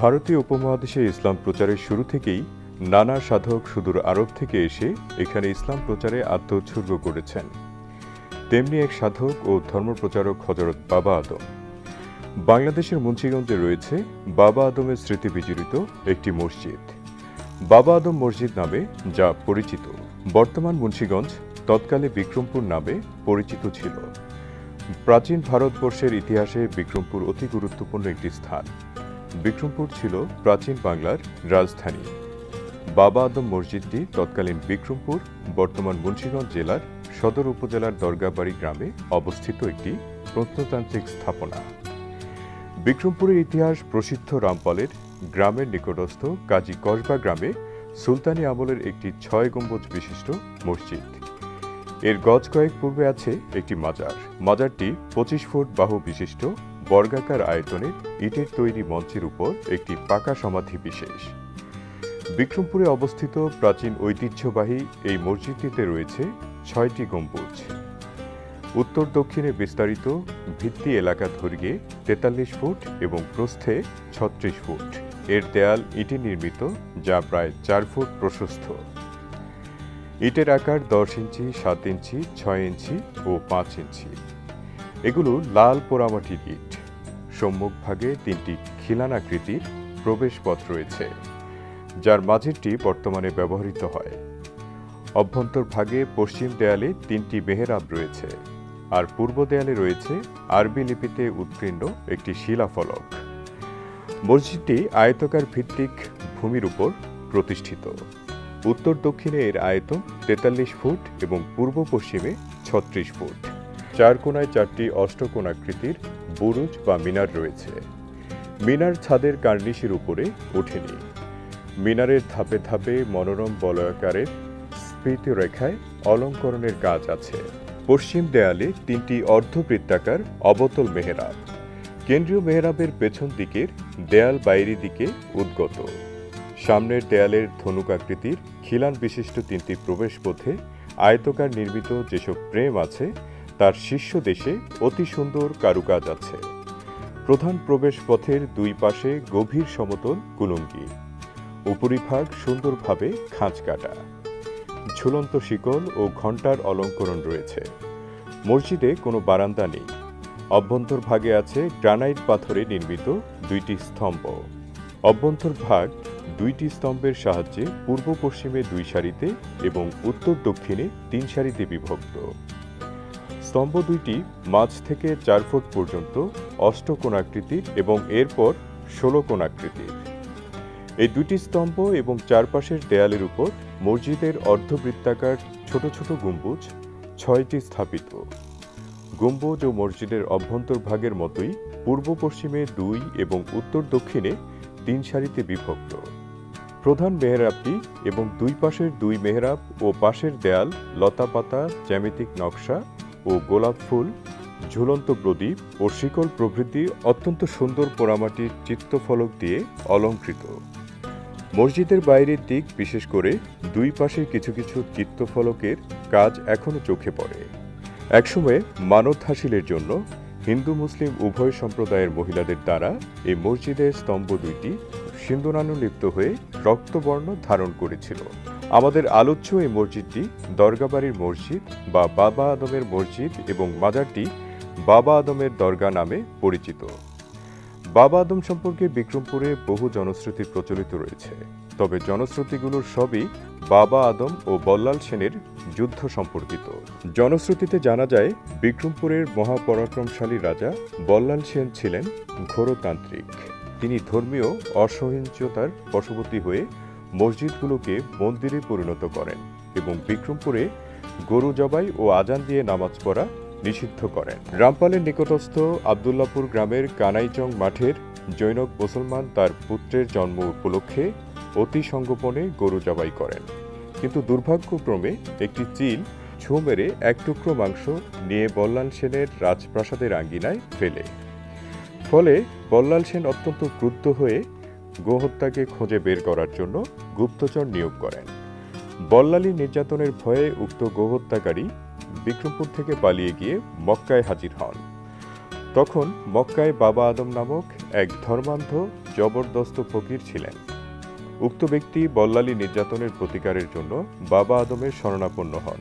ভারতীয় উপমহাদেশে ইসলাম প্রচারের শুরু থেকেই নানা সাধক সুদূর আরব থেকে এসে এখানে ইসলাম প্রচারে আত্মোৎসর্গ করেছেন। তেমনি এক সাধক ও ধর্মপ্রচারক হযরত বাবা আদম। বাংলাদেশের মুন্সিগঞ্জে রয়েছে বাবা আদমের স্মৃতি বিজড়িত একটি মসজিদ, বাবা আদম মসজিদ নামে যা পরিচিত। বর্তমান মুন্সিগঞ্জ তৎকালে বিক্রমপুর নামে পরিচিত ছিল। প্রাচীন ভারতবর্ষের ইতিহাসে বিক্রমপুর অতি গুরুত্বপূর্ণ একটি স্থান। বিক্রমপুর ছিল প্রাচীন বাংলার রাজধানী। বাবা আদম মসজিদটি তৎকালীন বিক্রমপুর, বর্তমান মুন্সিগঞ্জ জেলার সদর উপজেলার দরগাবাড়ি গ্রামে অবস্থিত একটি প্রত্নতান্ত্রিক স্থাপনা। বিক্রমপুরের ইতিহাস প্রসিদ্ধ রামপালের গ্রামের নিকটস্থ কাজী কসবা গ্রামে সুলতানি আমলের একটি ৬ গম্বুজ বিশিষ্ট মসজিদ। এর গজ কয়েক পূর্বে আছে একটি মাজার। মাজারটি ২৫ ফুট বাহু বিশিষ্ট বর্গাকার আয়তনের ইটের তৈরি মঞ্চের উপর একটি পাকা সমাধি বিশেষ। বিক্রমপুরে অবস্থিত প্রাচীন ঐতিহ্যবাহী এই মসজিদটিতে রয়েছে ৬টি গম্বুজ। উত্তর দক্ষিণে বিস্তারিত ভিত্তি এলাকা দৈর্ঘ্যে ৪৩ ফুট এবং প্রস্থে ৩৬ ফুট। এর দেয়াল ইটে নির্মিত, যা প্রায় ৪ ফুট প্রশস্ত। ইটের আকার ১০ ইঞ্চি, ৭ ইঞ্চি, ৬ ইঞ্চি ও ৫ ইঞ্চি। এগুলো লাল পোড়ামাটির ইট। সম্মুখভাগে ৩টি খিলান আকৃতির প্রবেশপথ রয়েছে, যার মাঝেরটি বর্তমানে ব্যবহৃত হয়। অভ্যন্তরভাগে পশ্চিম দেয়ালে ৩টি মেহরাব রয়েছে, আর পূর্ব দেয়ালে রয়েছে আরবি লিপিতে উৎকীর্ণ একটি শিলাফলক। মসজিদটি আয়তাকার ভিত্তিক ভূমির উপর প্রতিষ্ঠিত। উত্তর দক্ষিণে এর আয়তন ৪৩ ফুট এবং পূর্ব পশ্চিমে ৩৬ ফুট। ৪ কোণায় ৪টি অষ্টকোণাকৃতির বুরুজ বা মিনার রয়েছে। মিনার ছাদের কার্নিশের উপরে ওঠেনি। মিনারের ধাপে ধাপে মনোরম বলয়াকারের স্ফীত রেখায় অলঙ্করণের কাজ আছে। পশ্চিম দেয়ালে ৩টি অর্ধবৃত্তাকার অবতল মেহরাব। কেন্দ্রীয় মেহরাবের পেছন দিকের দেয়াল বাইরের দিকে উদ্গত। সামনের দেয়ালের ধনুক আকৃতির খিলান বিশিষ্ট ৩টি প্রবেশপথে আয়তকার নির্মিত যেসব ফ্রেম আছে, তার শীর্ষ দেশে অতি সুন্দর কারুকাজ আছে। প্রধান প্রবেশপথের দুই পাশে গভীর সমতল কুলুঙ্গি। উপরিভাগ সুন্দরভাবে খাঁজ কাটা। ঝুলন্ত শিকল ও ঘণ্টার অলঙ্করণ রয়েছে। মসজিদে কোনো বারান্দা নেই। অভ্যন্তরভাগে আছে গ্রানাইট পাথরে নির্মিত ২টি স্তম্ভ। অভ্যন্তরভাগ ২টি স্তম্ভের সাহায্যে পূর্ব পশ্চিমে ২ সারিতে এবং উত্তর দক্ষিণে ৩ সারিতে বিভক্ত। স্তম্ভ ২টি মাঝ থেকে ৪ ফুট পর্যন্ত অষ্টকোণাকৃতির এবং এরপর ১৬ কোণাকৃতির। এই ২টি স্তম্ভ এবং চারপাশের দেয়ালের উপর মসজিদের অর্ধবৃত্তাকার ছোট ছোট গম্বুজ ৬টি স্থাপিত। গম্বুজ ও মসজিদের অভ্যন্তরভাগের মতোই পূর্ব পশ্চিমে ২ এবং উত্তর দক্ষিণে ৩ সারিতে বিভক্ত। প্রধান মেহরাবটি এবং দুই পাশের ২ মেহরাব ও পাশের দেয়াল লতাপাতা, জ্যামিতিক নকশা ও গোলাপ ফুল, ঝুলন্ত প্রদীপ ও শিকল প্রভৃতি অত্যন্ত সুন্দর পোড়ামাটির চিত্রফলক দিয়ে অলঙ্কৃত। মসজিদের বাইরের দিক, বিশেষ করে দুই পাশে কিছু কিছু চিত্রফলকের কাজ এখনও চোখে পড়ে। একসময় মানত হাসিলের জন্য হিন্দু মুসলিম উভয় সম্প্রদায়ের মহিলাদের দ্বারা এই মসজিদের স্তম্ভ ২টি সিন্দুরানুলিপ্ত হয়ে রক্তবর্ণ ধারণ করেছিল। আমাদের আলোচ্য এই মসজিদটি দরগাবাড়ির মসজিদ বা বাবা আদমের মসজিদ এবং মাজারটি বাবা আদমের দরগা নামে পরিচিত। বাবা আদম সম্পর্কে বিক্রমপুরে বহু জনশ্রুতি প্রচলিত রয়েছে, তবে জনশ্রুতিগুলোর সবই বাবা আদম ও বল্লাল সেনের যুদ্ধ সম্পর্কিত। জনশ্রুতিতে জানা যায়, বিক্রমপুরের মহাপরাক্রমশালী রাজা বল্লাল সেন ছিলেন ঘোরতান্ত্রিক। তিনি ধর্মীয় অসহিষ্ণুতার বশবর্তী হয়ে মসজিদগুলোকে মন্দিরে পরিণত করেন এবং বিক্রমপুরে গরু জবাই ও আজান দিয়ে নামাজ পড়া নিষিদ্ধ করেন। রামপালের নিকটস্থ আবদুল্লাপুর গ্রামের কানাইচং মাঠের জৈনক মুসলমান তার পুত্রের জন্ম উপলক্ষে অতি সংগোপনে গরু জবাই করেন, কিন্তু দুর্ভাগ্যক্রমে একটি চিল ছোঁ মেরে এক টুকরো মাংস নিয়ে বল্লাল সেনের রাজপ্রাসাদের আঙ্গিনায় ফেলে। ফলে বল্লাল সেন অত্যন্ত ক্রুদ্ধ হয়ে গোহত্যাকে খুঁজে বের করার জন্য গুপ্তচর নিয়োগ করেন। বল্লালী নির্যাতনের ভয়ে উক্ত গোহত্যাকারী বিক্রমপুর থেকে পালিয়ে গিয়ে মক্কায় হাজির হন। তখন মক্কায় বাবা আদম নামক এক ধর্মান্ধ জবরদস্ত ফকির ছিলেন। উক্ত ব্যক্তি বল্লালী নির্যাতনের প্রতিকারের জন্য বাবা আদমের শরণাপন্ন হন।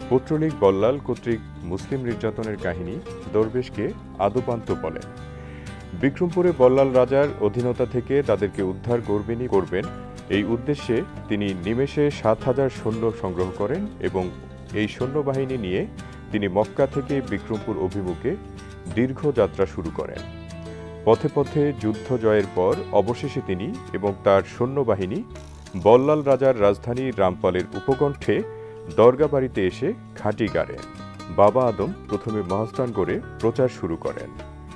পুত্রলীগ বল্লাল কর্তৃক মুসলিম নির্যাতনের কাহিনী দরবেশকে আদপান্ত বলেন। বিক্রমপুরে বল্লাল রাজার অধীনতা থেকে তাদেরকে উদ্ধার করবেন এই উদ্দেশ্যে তিনি নিমেষে ৭,০০০ সৈন্য সংগ্রহ করেন এবং এই সৈন্যবাহিনী নিয়ে তিনি মক্কা থেকে বিক্রমপুর অভিমুখে দীর্ঘ যাত্রা শুরু করেন। পথে পথে যুদ্ধ জয়ের পর অবশেষে তিনি এবং তার সৈন্যবাহিনী বল্লাল রাজার রাজধানী রামপালের উপকণ্ঠে দরগাবাড়িতে এসে ঘাঁটি গাড়েন। বাবা আদম প্রথমে মহাস্থানগড়ে প্রচার শুরু করেন।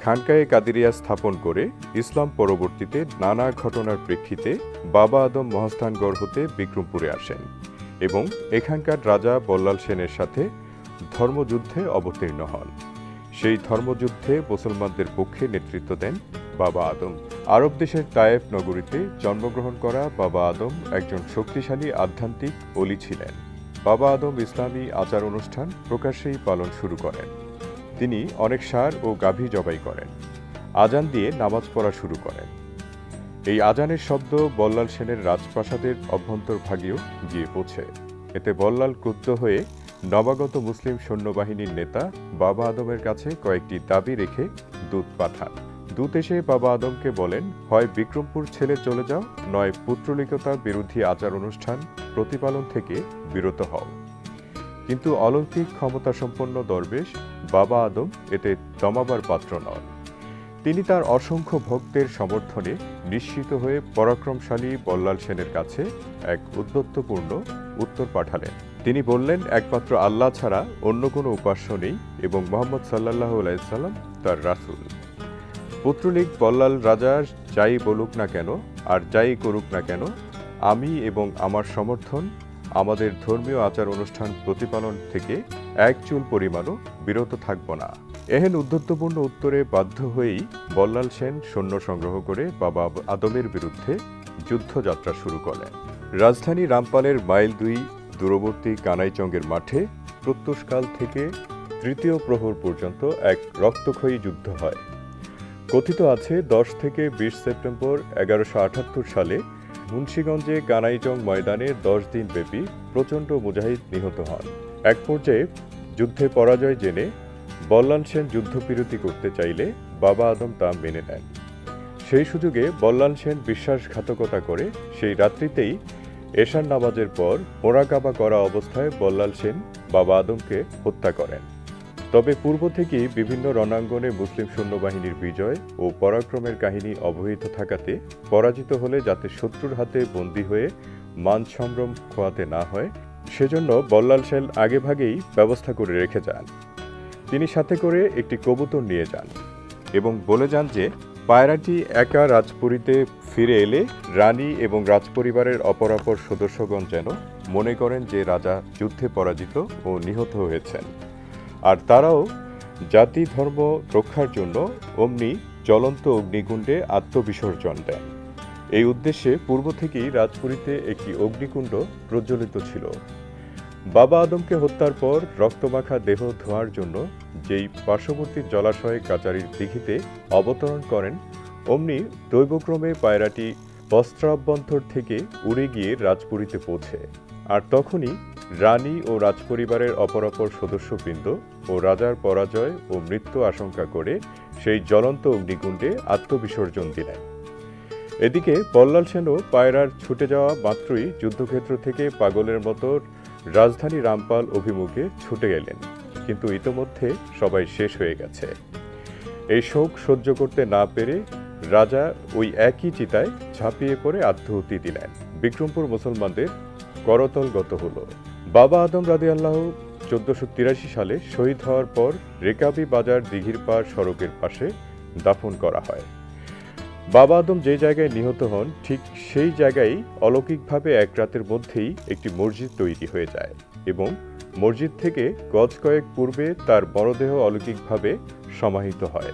খানকায়ে কাদেরিয়া স্থাপন করে ইসলাম পরবর্তীতে নানা ঘটনার প্রেক্ষিতে বাবা আদম মহাস্থানগড় হতে বিক্রমপুরে আসেন এবং এখানকার রাজা বল্লাল সেনের সাথে ধর্মযুদ্ধে অবতীর্ণ হন। সেই ধর্মযুদ্ধে মুসলমানদের পক্ষে নেতৃত্ব দেন বাবা আদম। আরব দেশের তায়েফ নগরীতে জন্মগ্রহণ করা বাবা আদম একজন শক্তিশালী আধ্যাত্মিক ওলি ছিলেন। বাবা আদম ইসলামী আচার অনুষ্ঠান প্রকাশ্যেই পালন শুরু করেন। তিনি অনেক ষাঁড় ও গাভী জবাই করেন। আজান দিয়ে নামাজ পড়া শুরু করেন। এই আজানের শব্দ বল্লাল সেনের রাজপ্রাসাদের অভ্যন্তরভাগেও গিয়ে পৌঁছে। এতে বল্লাল ক্রুদ্ধ হয়ে নবাগত মুসলিম সৈন্যবাহিনীর নেতা বাবা আদমের কাছে কয়েকটি দাবি রেখে দূত পাঠান। দূত এসে বাবা আদমকে বলেন, হয় বিক্রমপুর ছেড়ে চলে যাও, নয় পুত্রলিকতা বিরোধী আচার অনুষ্ঠান প্রতিপালন থেকে বিরত হও। কিন্তু অলৌকিক ক্ষমতাসম্পন্ন দরবেশ বাবা আদম এতে দমাবার পাত্র নন। তিনি তার অসংখ্য ভক্তের সমর্থনে নিশ্চিত হয়ে পরাক্রমশালী বল্লাল সেনের কাছে এক উদ্ধত্তপূর্ণ উত্তর পাঠালেন। তিনি বললেন, একমাত্র আল্লাহ ছাড়া অন্য কোনো উপাস্য নেই এবং মুহাম্মদ সাল্লাল্লাহু আলাইহি সাল্লাম তার রাসূল। পুত্রলীগ বল্লাল রাজা যাই বলুক না কেন আর যাই করুক না কেন, আমি এবং আমার সমর্থন আমাদের ধর্মীয় আচার অনুষ্ঠান প্রতিপালন থেকে এক চুল পরিমাণও বিরত থাকব না। এহেন উদ্ধত্তপূর্ণ উত্তরে বাধ্য হয়েই বল্লাল সেন সৈন্য সংগ্রহ করে বাবা আদমের বিরুদ্ধে যুদ্ধযাত্রা শুরু করেন। রাজধানী রামপালের মাইল ২ দূরবর্তী কানাইচঙ্গের মাঠে প্রত্যুষকাল থেকে তৃতীয় প্রহর পর্যন্ত এক রক্তক্ষয়ী যুদ্ধ হয়। কথিত আছে ১০ থেকে ২০ সেপ্টেম্বর ১১৭৮ সালে মুন্সিগঞ্জে কানাইচং ময়দানে ১০ দিন ব্যাপী প্রচণ্ড মুজাহিদ নিহত হন। এক পর্যায়ে যুদ্ধে পরাজয় জেনে বল্লাল সেন যুদ্ধবিরতি করতে চাইলে বাবা আদম তা মেনে নেন। সেই সুযোগে বল্লাল সেন বিশ্বাসঘাতকতা করে সেই রাত্রিতেই এশার নামাজের পর মোরাকাবা করা অবস্থায় বল্লাল সেন বাবা আদমকে হত্যা করেন। তবে পূর্ব থেকেই বিভিন্ন রণাঙ্গনে মুসলিম সৈন্যবাহিনীর বিজয় ও পরাক্রমের কাহিনী অবহিত থাকাতে পরাজিত হলে যাতে শত্রুর হাতে বন্দী হয়ে মান সম্ভ্রম খোয়াতে না হয় সেজন্য বল্লাল সেন আগেভাগেই ব্যবস্থা করে রেখে যান। তিনি সাথে করে একটি কবুতর নিয়ে যান এবং বলে যান যে পায়রাটি একা রাজপুরীতে ফিরে এলে রানী এবং রাজপরিবারের অপরাপর সদস্যগণ যেন মনে করেন যে রাজা যুদ্ধে পরাজিত ও নিহত হয়েছেন, আর তারাও জাতি ধর্ম রক্ষার জন্য অমনি জ্বলন্ত অগ্নিকুণ্ডে আত্মবিসর্জন দেন। এই উদ্দেশ্যে পূর্ব থেকেই রাজপুরীতে একটি অগ্নিকুণ্ড প্রজ্বলিত ছিল। বাবা আদমকে হত্যার পর রক্তমাখা দেহ ধোয়ার জন্য যেই পার্শ্ববর্তী জলাশয়ে কাচারির দিঘিতে অবতরণ করেন, অমনি দৈবক্রমে পায়রাটি বস্ত্রাভ্যন্তর থেকে উড়ে গিয়ে রাজপুরীতে পৌঁছে। আর তখনই রানী ও রাজপরিবারের অপরাপর সদস্যবৃন্দ ও রাজার পরাজয় ও মৃত্যু আশঙ্কা করে সেই জ্বলন্ত অগ্নিকুণ্ডে আত্মবিসর্জন দিলেন। এদিকে বল্লাল সেনও পায়রার ছুটে যাওয়া মাত্রই যুদ্ধক্ষেত্র থেকে পাগলের মতো রাজধানী রামপাল অভিমুখে ছুটে গেলেন, কিন্তু ইতোমধ্যে সবাই শেষ হয়ে গেছে। এই শোক সহ্য করতে না পেরে রাজা ওই একই চিতায় ঝাঁপিয়ে পড়ে আত্মাহুতি দিলেন। বিক্রমপুর মুসলমানদের করতলগত হল। বাবা আদম রাদিয়াল্লাহু ১৪৮৩ সালে শহীদ হওয়ার পর রেকাবি বাজার দিঘির পাড় সড়কের পাশে দাফন করা হয়। বাবা আদম যে জায়গায় নিহত হন ঠিক সেই জায়গায় অলৌকিকভাবে এক রাতের মধ্যেই একটি মসজিদ তৈরি হয়ে যায় এবং মসজিদ থেকে গজ কয়েক পূর্বে তার মরদেহ অলৌকিকভাবে সমাহিত হয়।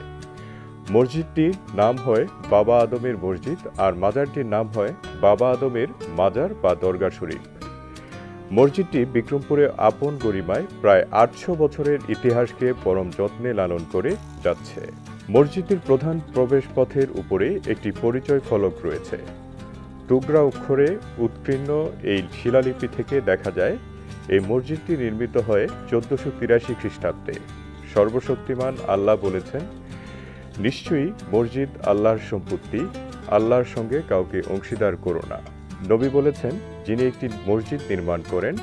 মসজিদটির নাম হয় বাবা আদমের মসজিদ আর মাজারটির নাম হয় বাবা আদমের মাজার বা দরগা শরীফ। মসজিদটি বিক্রমপুরে আপন গরিমায় প্রায় ৮০০ বছরের ইতিহাসকে পরম যত্নে লালন করে যাচ্ছে। মসজিদের প্রধান প্রবেশপথের উপরে একটি পরিচয় ফলক রয়েছে। তুগরা অক্ষরে উৎকীর্ণ এই শিলালিপি থেকে দেখা যায় এই মসজিদটি নির্মিত হয় 1483 খ্রিস্টাব্দে। সর্বশক্তিমান আল্লাহ বলেছেন, নিশ্চয়ই মসজিদ আল্লাহর সম্পত্তি, আল্লাহর সঙ্গে কাউকে অংশীদার করো না। নবী বলেছেন, যিনি একটি মসজিদ নির্মাণ করেন,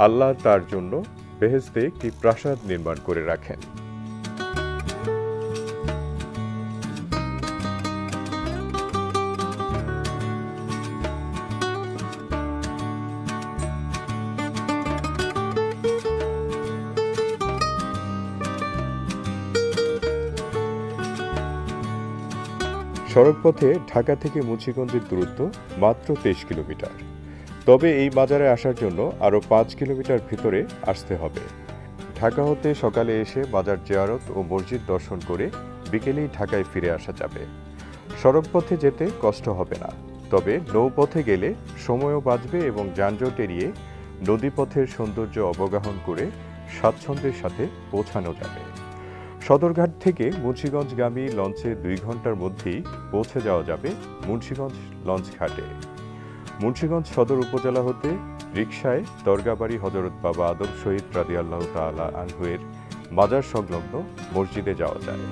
আল্লাহ তার জন্য বেহেশতে একটি প্রাসাদ নির্মাণ করে রাখেন। সড়কপথে ঢাকা থেকে মুন্সিগঞ্জের দূরত্ব মাত্র 23 কিলোমিটার। তবে এই মাজারে আসার জন্য আরও 5 কিলোমিটার ভিতরে আসতে হবে। ঢাকা হতে সকালে এসে বাজার জিয়ারত ও মসজিদ দর্শন করে বিকেলেই ঢাকায় ফিরে আসা যাবে। সড়কপথে যেতে কষ্ট হবে না, তবে নৌপথে গেলে সময়ও বাঁচবে এবং যানজট এড়িয়ে নদীপথের সৌন্দর্য অবগাহন করে স্বাচ্ছন্দ্যের সাথে পৌঁছানো যাবে। সদরঘাট থেকে মুন্সিগঞ্জগামী লঞ্চে 2 ঘন্টার মধ্যেই পৌঁছে যাওয়া যাবে মুন্সিগঞ্জ লঞ্চ ঘাটে। মুন্সিগঞ্জ সদর উপজেলা হতে রিকশায় দরগাবাড়ি হযরত বাবা আদম শহীদ রাদিয়াল্লাহু তাআলা আনহু এর মাজার সংলগ্ন মসজিদে যাওয়া যায়।